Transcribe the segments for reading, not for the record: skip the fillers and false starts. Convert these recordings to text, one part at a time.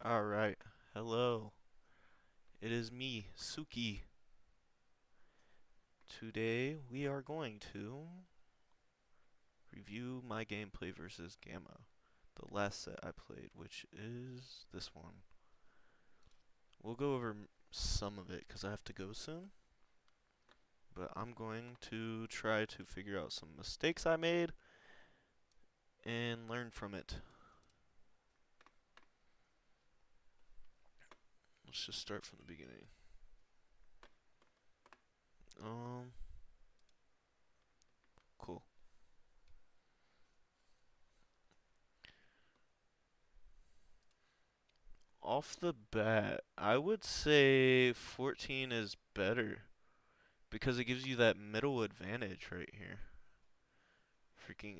Alright, hello. It is me, Suki. Today we are going to review my gameplay versus Gamma. The last set I played, which is this one. We'll go over some of it because I have to go soon. But I'm going to try to figure out some mistakes I made and learn from it. Let's just start from the beginning. Um, cool. Off the bat, I would say 14 is better because it gives you that middle advantage right here. Freaking,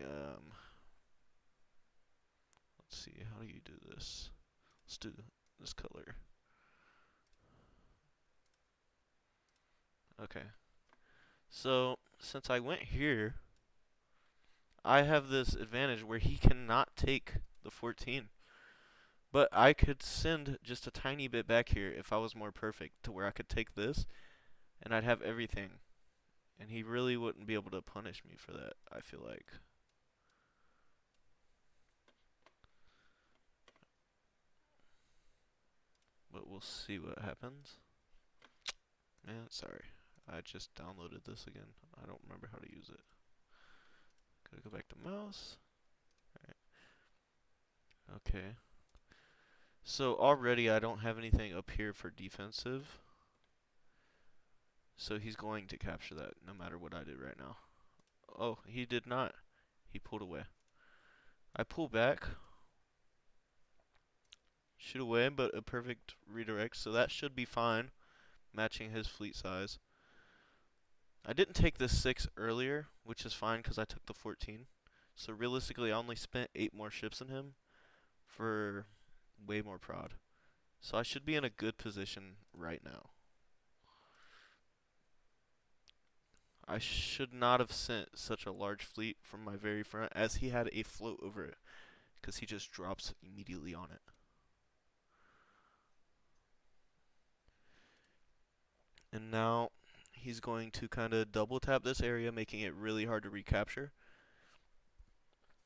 let's see, how do you do this? Let's do this color. Okay. So, since I went here, I have this advantage where he cannot take the 14. But I could send just a tiny bit back here if I was more perfect to where I could take this and I'd have everything. And he really wouldn't be able to punish me for that, I feel like. But we'll see what happens. Man, sorry. I just downloaded this again. I don't remember how to use it. Gotta go back to mouse. Alright. Okay. So already I don't have anything up here for defensive. So he's going to capture that no matter what I do right now. Oh, he did not. He pulled away. I pull back. Shoot away, but a perfect redirect. So that should be fine. Matching his fleet size. I didn't take this 6 earlier, which is fine because I took the 14. So realistically, I only spent 8 more ships than him for way more prod. So I should be in a good position right now. I should not have sent such a large fleet from my very front as he had a float over it because he just drops immediately on it. And now he's going to kind of double tap this area, making it really hard to recapture.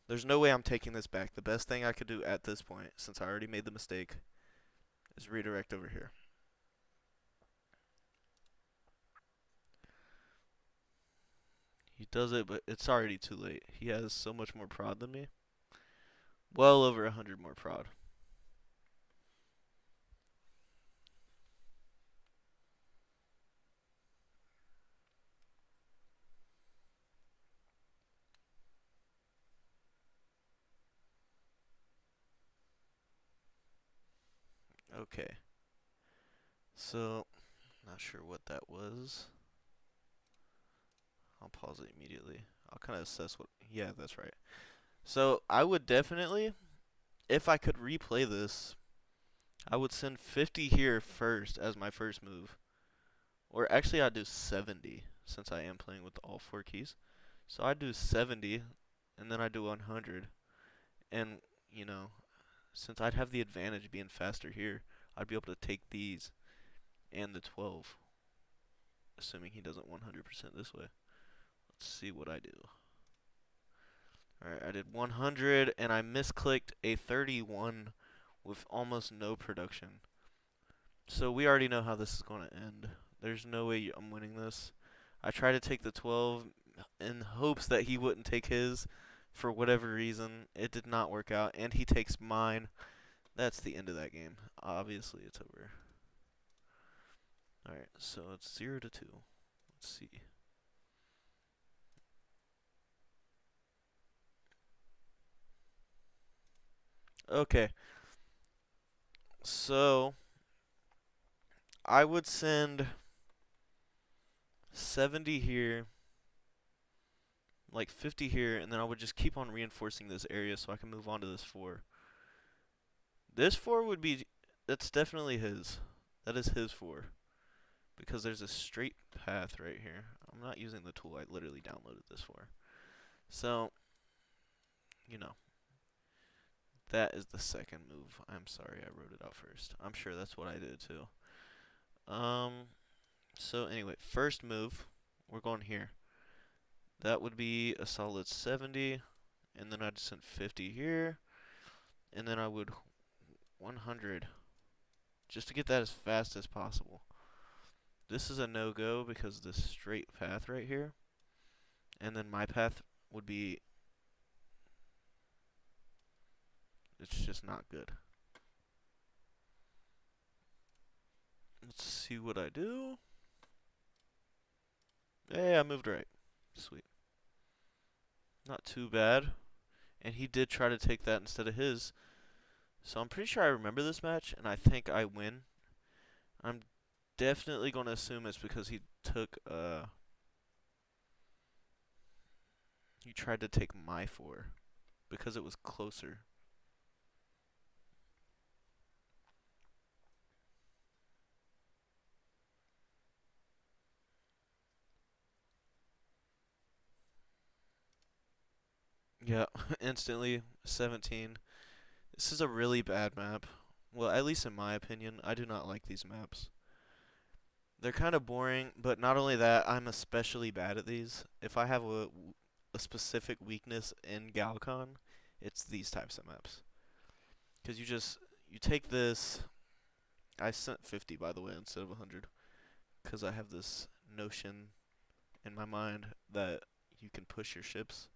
There's no way I'm taking this back. The best thing I could do at this point, since I already made the mistake, is redirect over here. He does it, but it's already too late. He has so much more prod than me. Well over 100 more prod. Okay. So, not sure what that was. I'll pause it immediately. I'll kind of assess what. Yeah, that's right. So, I would definitely, if I could replay this, I would send 50 here first as my first move. Or actually, I'd do 70 since I am playing with all 4 keys. So, I'd do 70 and then I'd do 100. And, you know, since I'd have the advantage being faster here, I'd be able to take these and the 12. Assuming he doesn't 100% this way. Let's see what I do. Alright, I did 100 and I misclicked a 31 with almost no production. So we already know how this is going to end. There's no way I'm winning this. I tried to take the 12 in hopes that he wouldn't take his for whatever reason. It did not work out, and he takes mine. That's the end of that game. Obviously, it's over. Alright, so it's 0-2. Let's see. Okay. So, I would send 70 here, like 50 here, and then I would just keep on reinforcing this area so I can move on to this 4. This 4 would be, that's definitely his. That is his 4. Because there's a straight path right here. I'm not using the tool, I literally downloaded this for. So, you know, That is the second move. I'm sorry I wrote it out first. I'm sure that's what I did too. Um, so anyway, first move, we're going here. That would be a solid 70, and then I'd send 50 here, and then I would 100, just to get that as fast as possible. This is a no-go because this straight path right here, and then my path would be, it's just not good. Let's see what I do. Hey, I moved right. Sweet. Not too bad. And he did try to take that instead of his. So I'm pretty sure I remember this match, and I think I win. I'm definitely going to assume it's because he took, he tried to take my 4. Because it was closer. Yeah, instantly 17. This is a really bad map. Well, at least in my opinion, I do not like these maps. They're kind of boring, but not only that, I'm especially bad at these. If I have a specific weakness in Galcon, it's these types of maps. Because you take this. I sent 50, by the way, instead of 100. Because I have this notion in my mind that you can push your ships,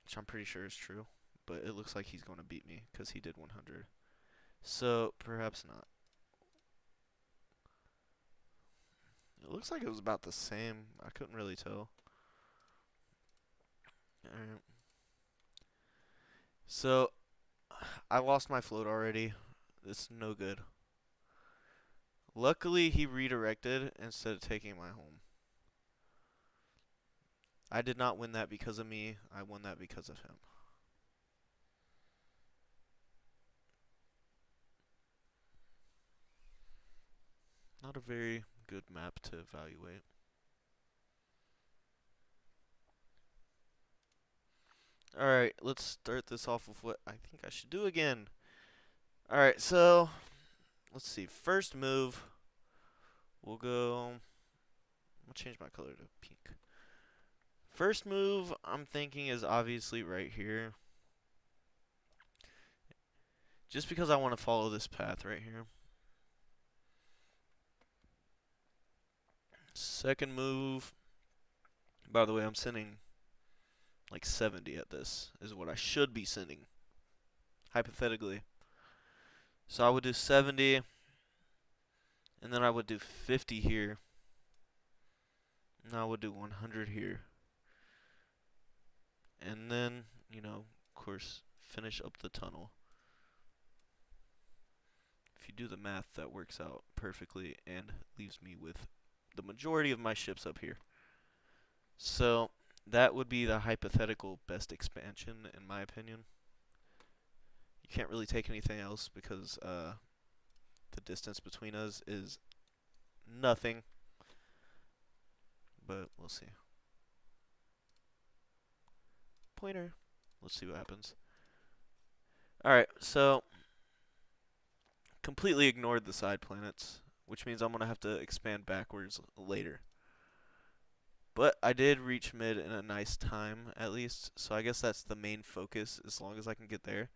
which I'm pretty sure is true. But it looks like he's going to beat me because he did 100. So, perhaps not. It looks like it was about the same. I couldn't really tell. Alright. So, I lost my float already. It's no good. Luckily, he redirected instead of taking my home. I did not win that because of me. I won that because of him. Not a very good map to evaluate. Alright, let's start this off with what I think I should do again. Alright, so let's see. First move, we'll go. I'll change my color to pink. First move, I'm thinking is obviously right here. Just because I want to follow this path right here. Second move, by the way, I'm sending like 70 at this, is what I should be sending, hypothetically. So I would do 70, and then I would do 50 here. And I would do 100 here. And then, of course, finish up the tunnel. If you do the math, that works out perfectly and leaves me with the majority of my ships up here. So that would be the hypothetical best expansion, in my opinion. You can't really take anything else because the distance between us is nothing. But we'll see. Pointer. Let's see what happens. Alright, so completely ignored the side planets, which means I'm going to have to expand backwards later. But I did reach mid in a nice time, at least, so I guess that's the main focus, as long as I can get there.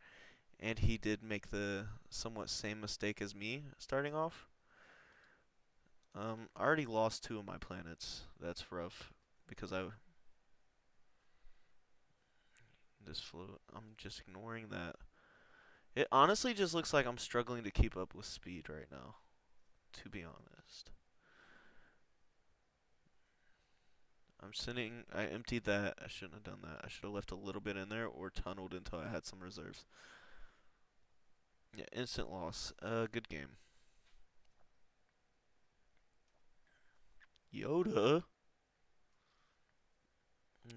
And he did make the somewhat same mistake as me, starting off. I already lost 2 of my planets. That's rough, because this float, I'm just ignoring that. It honestly just looks like I'm struggling to keep up with speed right now, to be honest. I emptied that. I shouldn't have done that. I should have left a little bit in there or tunneled until I had some reserves. Yeah, instant loss. Good game. Yoda?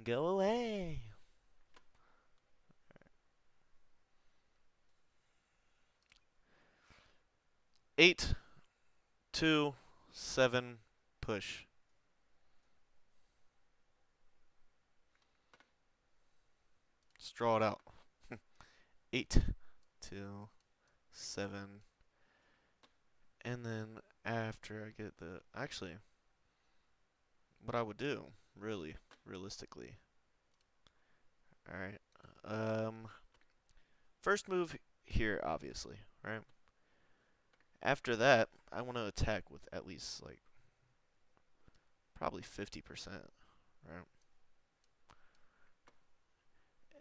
Go away. 8, 2, 7, push. Just draw it out. 8 till 7. And then after I get the. Actually, what I would do, really, realistically. Alright. First move here, obviously, right? After that, I want to attack with at least, like, probably 50%, right?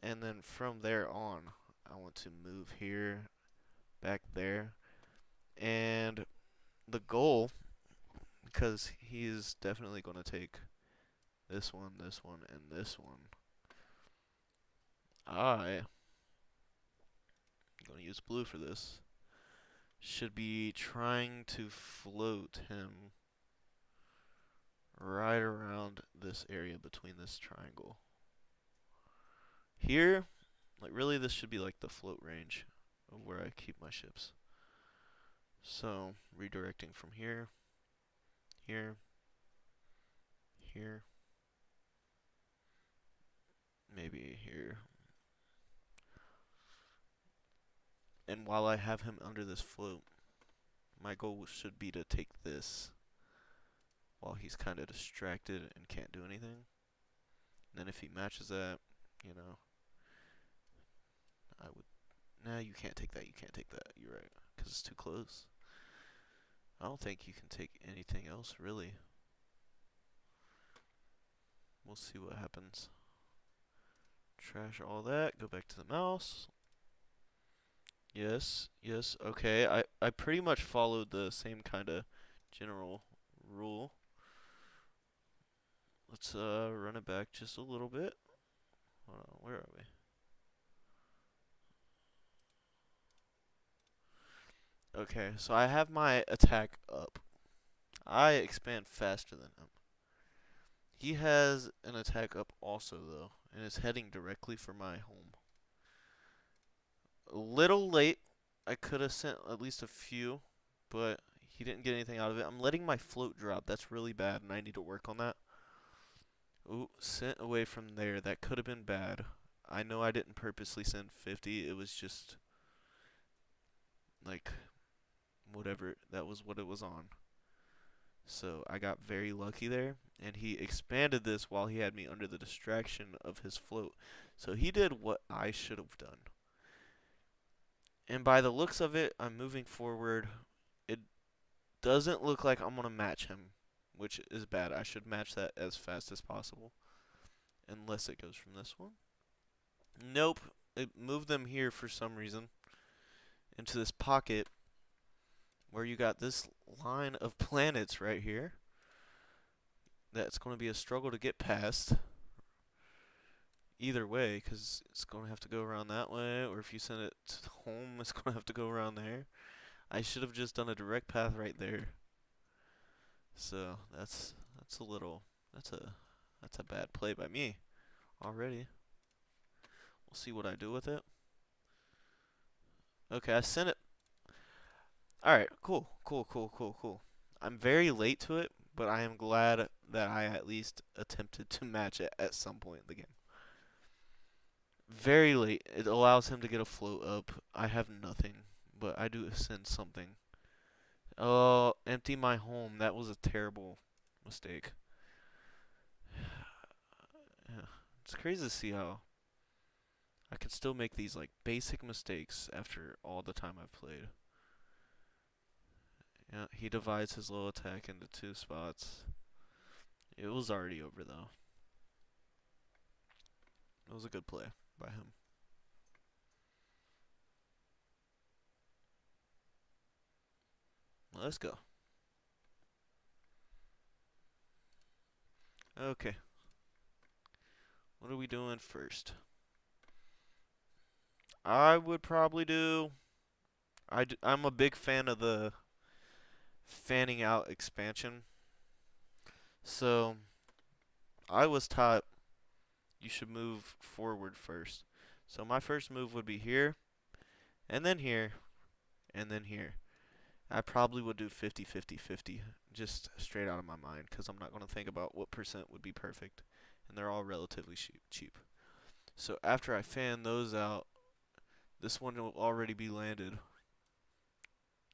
And then from there on, I want to move here, back there. And the goal, because he's definitely going to take this one, and this one. I'm going to use blue for this. Should be trying to float him right around this area between this triangle. Here, like really this should be like the float range of where I keep my ships. So, redirecting from here, here, here, maybe here. And while I have him under this float, my goal should be to take this while he's kind of distracted and can't do anything. And then if he matches that, you know, I would. Nah, you can't take that. You can't take that. You're right, because it's too close. I don't think you can take anything else, really. We'll see what happens. Trash all that. Go back to the mouse. Yes, yes, okay. I pretty much followed the same kind of general rule. Let's run it back just a little bit. Hold on, where are we? Okay, so I have my attack up. I expand faster than him. He has an attack up also though, and is heading directly for my home. A little late. I could have sent at least a few, but he didn't get anything out of it. I'm letting my float drop. That's really bad, and I need to work on that. Ooh, sent away from there. That could have been bad. I know I didn't purposely send 50. It was just like whatever. That was what it was on. So I got very lucky there, and he expanded this while he had me under the distraction of his float. So he did what I should have done. And by the looks of it, I'm moving forward. It doesn't look like I'm going to match him, which is bad. I should match that as fast as possible. Unless it goes from this one. Nope. It moved them here for some reason. Into this pocket where you got this line of planets right here. That's going to be a struggle to get past. Either way, because it's going to have to go around that way, or if you send it to home, it's going to have to go around there. I should have just done a direct path right there. So that's a little that's a bad play by me already. We'll see what I do with it. Okay, I sent it. Alright, cool, cool, cool, cool, cool. I'm very late to it, but I am glad that I at least attempted to match it at some point in the game. Very late. It allows him to get a float up. I have nothing, but I do send something. Oh, empty my home. That was a terrible mistake. Yeah. It's crazy to see how I could still make these like basic mistakes after all the time I've played. Yeah, he divides his low attack into two spots. It was already over though. It was a good play by him. Let's go. Okay. What are we doing first? I would probably do. I'm a big fan of the fanning out expansion. So I was taught you should move forward first. So my first move would be here, and then here, and then here. I probably would do 50, 50, 50, just straight out of my mind, because I'm not going to think about what percent would be perfect, and they're all relatively cheap. So after I fan those out, This one will already be landed.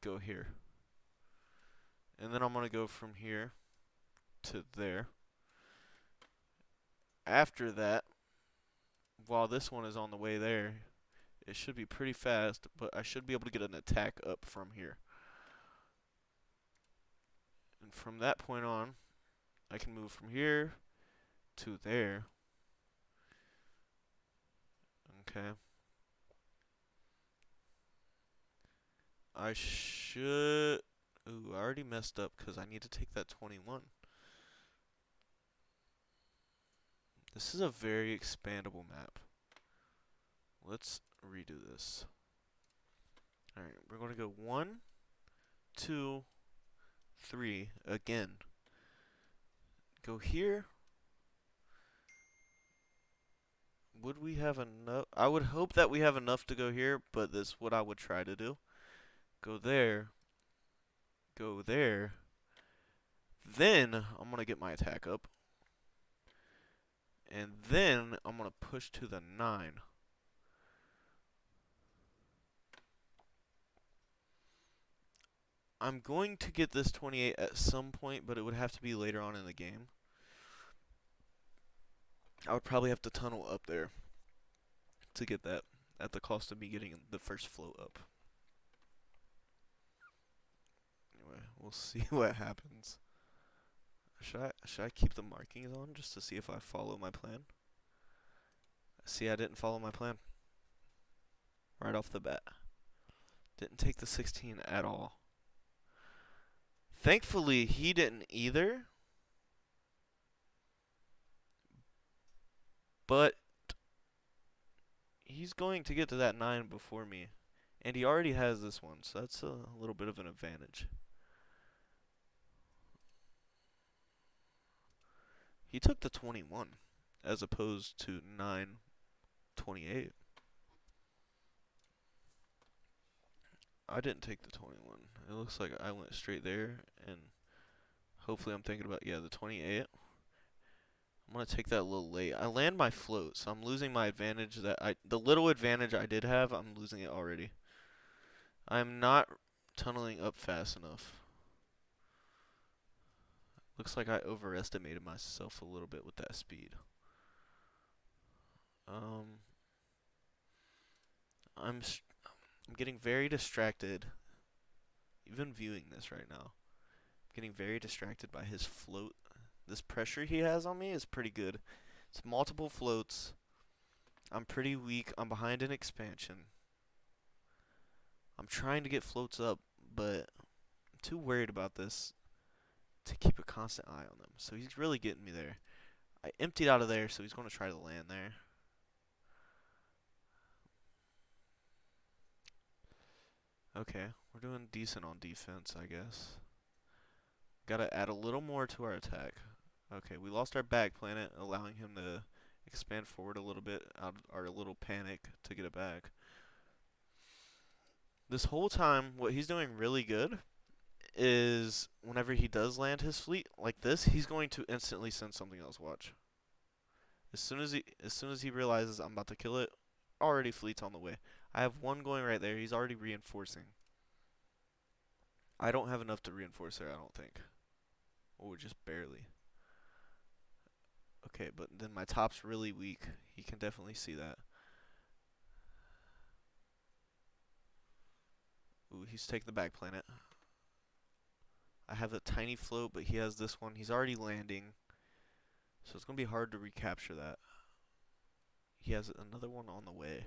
Go here. And then I'm going to go from here to there. After that, while this one is on the way there, it should be pretty fast, but I should be able to get an attack up from here. And from that point on, I can move from here to there. Okay. I should... Ooh, I already messed up because I need to take that 21. This is a very expandable map. Let's redo this. Alright, we're going to go 1, 2, 3 again. Go here. Would we have enough? I would hope that we have enough to go here, but this is what I would try to do. Go there. Go there. Then I'm going to get my attack up. And then I'm going to push to the 9. I'm going to get this 28 at some point, but it would have to be later on in the game. I would probably have to tunnel up there to get that at the cost of me getting the first float up. Anyway, we'll see what happens. Should I keep the markings on just to see if I follow my plan? See, I didn't follow my plan. Right off the bat. Didn't take the 16 at all. Thankfully, he didn't either. But he's going to get to that 9 before me. And he already has this one, so that's a little bit of an advantage. He took the 21 as opposed to 9, 28. I didn't take the 21. It looks like I went straight there, and hopefully I'm thinking about, yeah, the 28. I'm going to take that a little late. I land my float, so I'm losing my advantage the little advantage I did have, I'm losing it already. I'm not tunneling up fast enough. Looks like I overestimated myself a little bit with that speed. I'm getting very distracted, even viewing this right now. I'm getting very distracted by his float. This pressure he has on me is pretty good. It's multiple floats. I'm pretty weak. I'm behind in expansion. I'm trying to get floats up, but I'm too worried about this to keep a constant eye on them. So he's really getting me there. I emptied out of there, so he's going to try to land there. Okay, we're doing decent on defense, I guess. Gotta add a little more to our attack. Okay, we lost our back planet, allowing him to expand forward a little bit out of our little panic to get it back. This whole time, what he's doing really good is whenever he does land his fleet like this, he's going to instantly send something else. Watch. As soon as he realizes I'm about to kill it, already fleet's on the way. I have one going right there. He's already reinforcing. I don't have enough to reinforce there, I don't think. Or just barely. Okay, but then my top's really weak. He can definitely see that. Ooh, he's taking the back planet. I have a tiny float, but he has this one. He's already landing. So it's going to be hard to recapture that. He has another one on the way.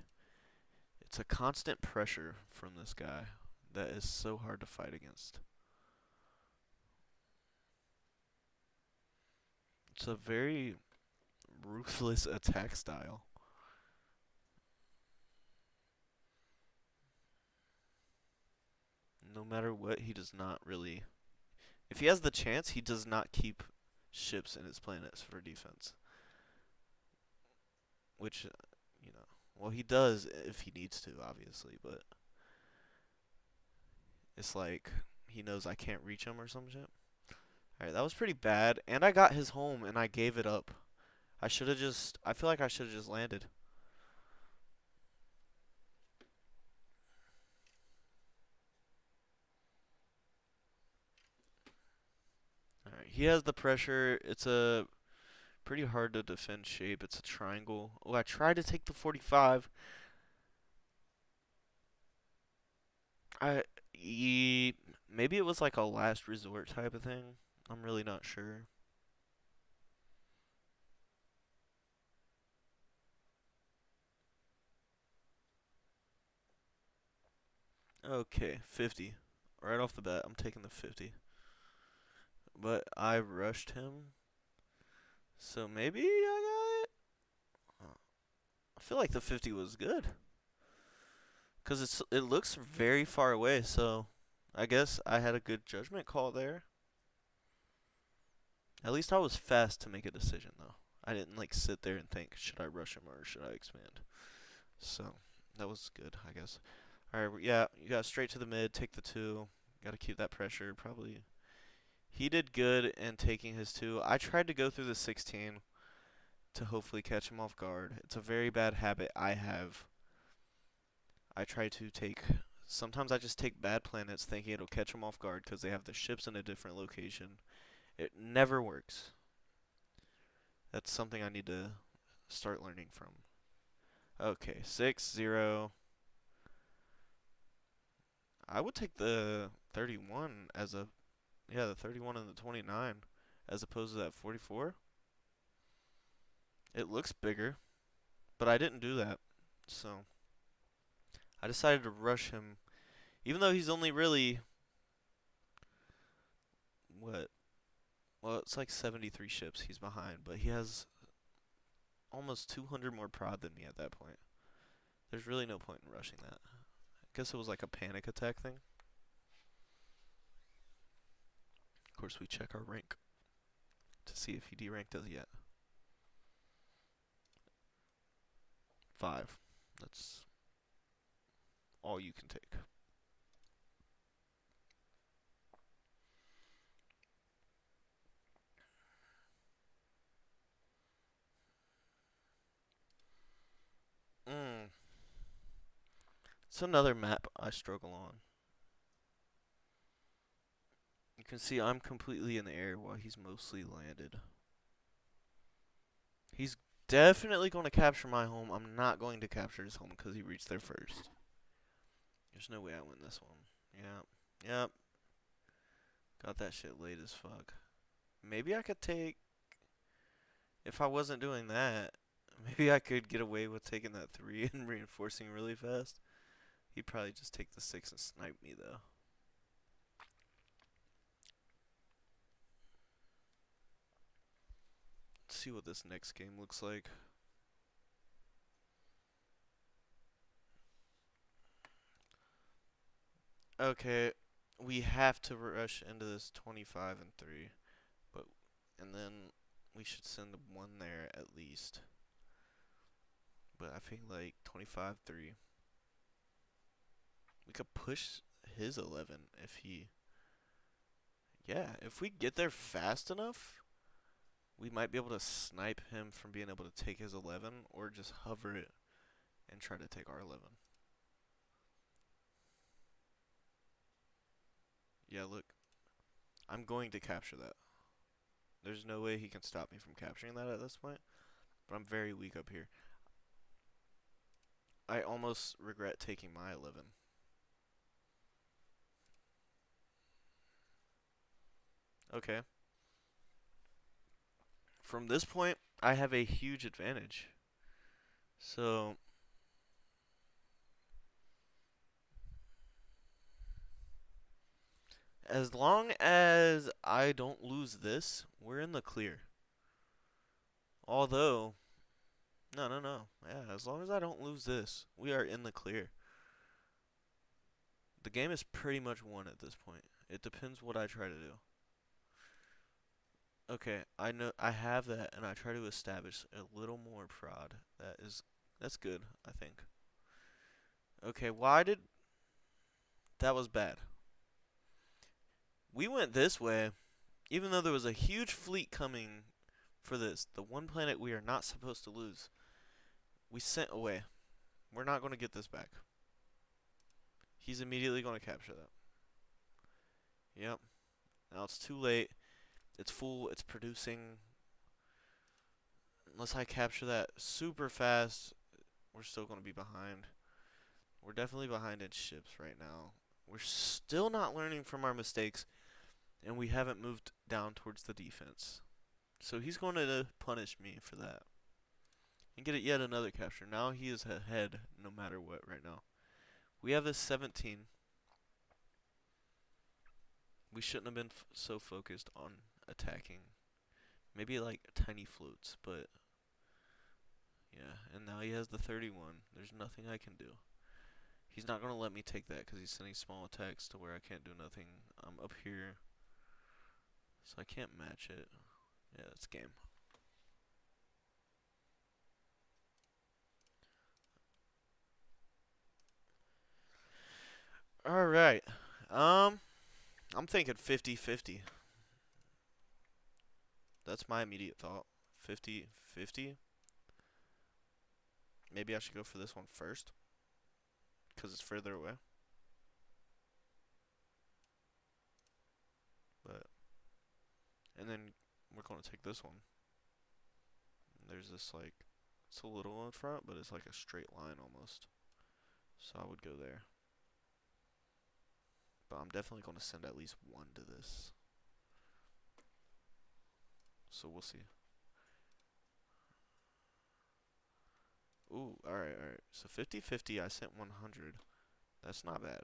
It's a constant pressure from this guy that is so hard to fight against. It's a very ruthless attack style. No matter what, he does not really... If he has the chance, he does not keep ships in his planets for defense. Which, you know, well, he does if he needs to, obviously, but it's like he knows I can't reach him or some shit. Alright, that was pretty bad, and I got his home, and I gave it up. I feel like I should have just landed. He has the pressure. It's a pretty hard to defend shape. It's a triangle. Oh, I tried to take the 45. I maybe it was like a last resort type of thing. I'm really not sure. Okay, 50. Right off the bat, I'm taking the 50. But I rushed him. So maybe I got it. I feel like the 50 was good. Cuz it looks very far away, so I guess I had a good judgment call there. At least I was fast to make a decision though. I didn't like sit there and think, should I rush him or should I expand? So, that was good, I guess. All right, yeah, you got straight to the mid, take the 2. Got to keep that pressure. Probably he did good in taking his 2. I tried to go through the 16 to hopefully catch him off guard. It's a very bad habit I have. I try to take. Sometimes I just take bad planets thinking it'll catch them off guard because they have the ships in a different location. It never works. That's something I need to start learning from. Okay, 6-0. I would take the 31 as a. Yeah, the 31 and the 29 as opposed to that 44. It looks bigger, but I didn't do that. So I decided to rush him, even though he's only really what? Well, it's like 73 ships he's behind, but he has almost 200 more prod than me at that point. There's really no point in rushing that. I guess it was like a panic attack thing. Of course, we check our rank to see if he deranked us yet. 5. That's all you can take. Mm. It's another map I struggle on. You can see I'm completely in the air while he's mostly landed. He's definitely going to capture my home. I'm not going to capture his home because he reached there first. There's no way I win this one. Yep. Yep. Got that shit late as fuck. Maybe I could take. If I wasn't doing that, maybe I could get away with taking that 3 and reinforcing really fast. He'd probably just take the 6 and snipe me, though. Let's see what this next game looks like. Okay, we have to rush into this 25 and 3, but and then we should send 1 there at least. But I feel like 25-3. We could push his 11 if he. Yeah, if we get there fast enough, we might be able to snipe him from being able to take his 11 or just hover it and try to take our 11. Yeah, look. I'm going to capture that. There's no way he can stop me from capturing that at this point, but I'm very weak up here. I almost regret taking my 11. Okay. From this point, I have a huge advantage. So, as long as I don't lose this, we're in the clear. Although, no, no, no. Yeah, as long as I don't lose this, we are in the clear. The game is pretty much won at this point. It depends what I try to do. Okay, I know I have that, and I try to establish a little more prod. That's good, I think. Okay, why did that was bad. We went this way, even though there was a huge fleet coming for this. The one planet we are not supposed to lose. We sent away. We're not going to get this back. He's immediately going to capture that. Yep. Now it's too late. It's full. It's producing. Unless I capture that super fast, we're still going to be behind. We're definitely behind in ships right now. We're still not learning from our mistakes, and we haven't moved down towards the defense. So he's going to punish me for that. And get it yet another capture. Now he is ahead no matter what right now. We have this 17. We shouldn't have been so focused on attacking. Maybe like tiny floats, but yeah. And now he has the 31. There's nothing I can do. He's not going to let me take that because he's sending small attacks to where I can't do nothing. I'm up here, so I can't match it. Yeah, it's game. All right. Um, I'm thinking 50-50. That's my immediate thought. 50-50. Maybe I should go for this one first because it's further away. But and then we're going to take this one. There's this like it's a little in front, but it's like a straight line almost. So I would go there. But I'm definitely going to send at least one to this. So we'll see. Ooh, alright, alright. So 50-50, I sent 100. That's not bad.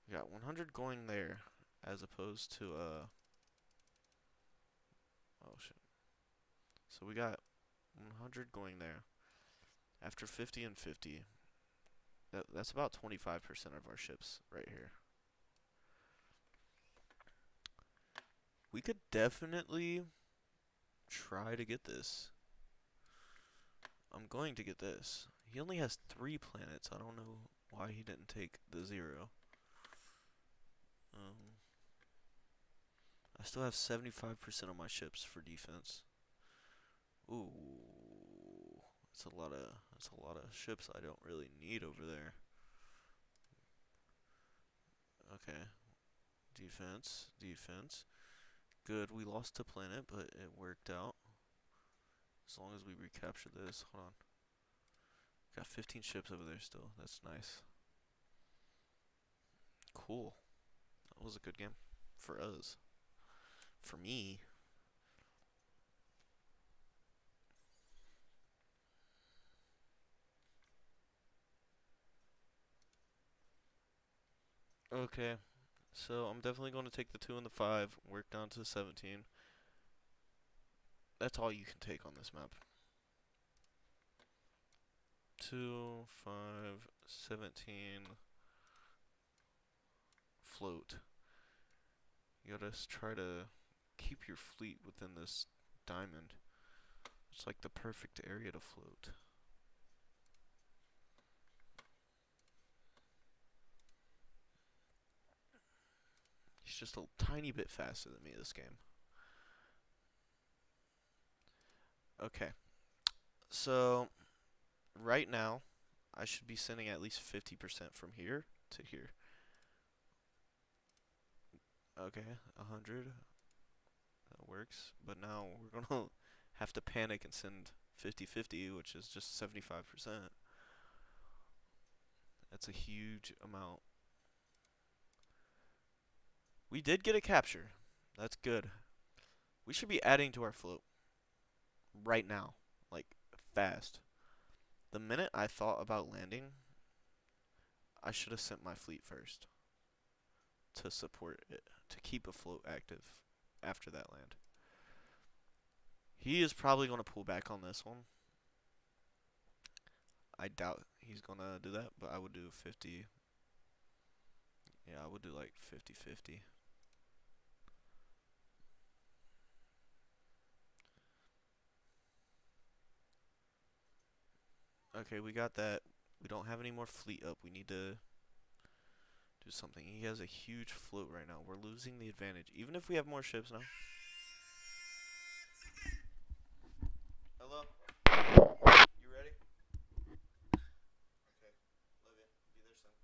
We got 100 going there, as opposed to, oh shit. So we got 100 going there. After 50 and 50, that's about 25% of our ships right here. We could definitely try to get this. I'm going to get this. He only has 3 planets. I don't know why he didn't take the 0. I still have 75% of my ships for defense. Ooh, that's a lot of ships I don't really need over there. Okay, defense, defense. Good, we lost a planet, but it worked out. As long as we recapture this. Hold on. Got 15 ships over there still. That's nice. Cool. That was a good game for us. For me. Okay, so I'm definitely going to take the 2 and the 5, work down to 17. That's all you can take on this map. 2, 5, 17, float. You gotta try to keep your fleet within this diamond. It's like the perfect area to float. He's just a tiny bit faster than me this game. Okay, so right now I should be sending at least 50% from here to here. Okay, 100. That works. But now we're gonna have to panic and send 50-50, which is just 75%. That's a huge amount. We did get a capture. That's good. We should be adding to our float right now. Like, fast. The minute I thought about landing, I should have sent my fleet first to support it, to keep a float active after that land. He is probably going to pull back on this one. I doubt he's going to do that, but I would do 50. Yeah, I would do like 50-50. Okay, we got that. We don't have any more fleet up. We need to do something. He has a huge float right now. We're losing the advantage. Even if we have more ships now. Hello? You ready? Okay. Love you. Be there soon.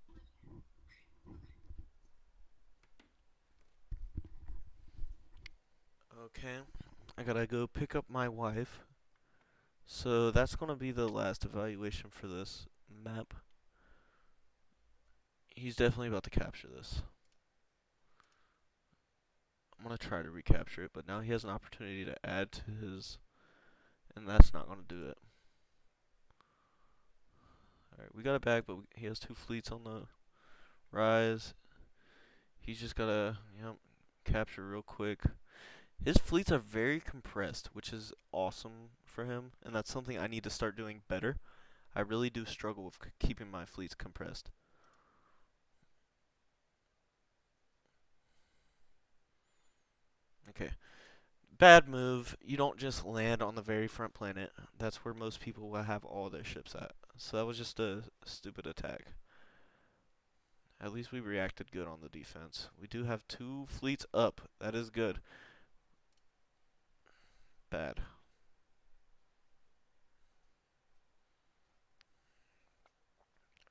Okay. I gotta go pick up my wife. So that's gonna be the last evaluation for this map. He's definitely about to capture this. I'm gonna try to recapture it, but now he has an opportunity to add to his, and that's not gonna do it. Alright, we got it back, but he has 2 fleets on the rise. He's just gotta, capture real quick. His fleets are very compressed, which is awesome for him, and that's something I need to start doing better. I really do struggle with keeping my fleets compressed. Okay. Bad move. You don't just land on the very front planet. That's where most people will have all their ships at. So that was just a stupid attack. At least we reacted good on the defense. We do have 2 fleets up. That is good. Bad.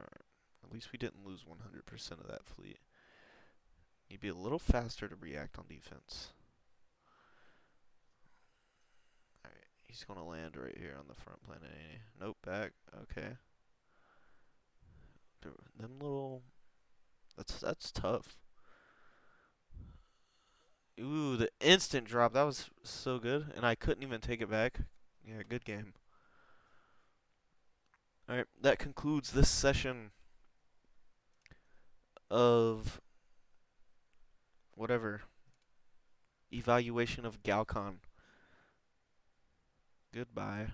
Alright. At least we didn't lose 100% of that fleet. You'd be a little faster to react on defense. Alright. He's going to land right here on the front planet. Nope, back. Okay. Them little... That's tough. Ooh, the instant drop. That was so good. And I couldn't even take it back. Yeah, good game. Alright, that concludes this session of whatever. Evaluation of Galcon. Goodbye.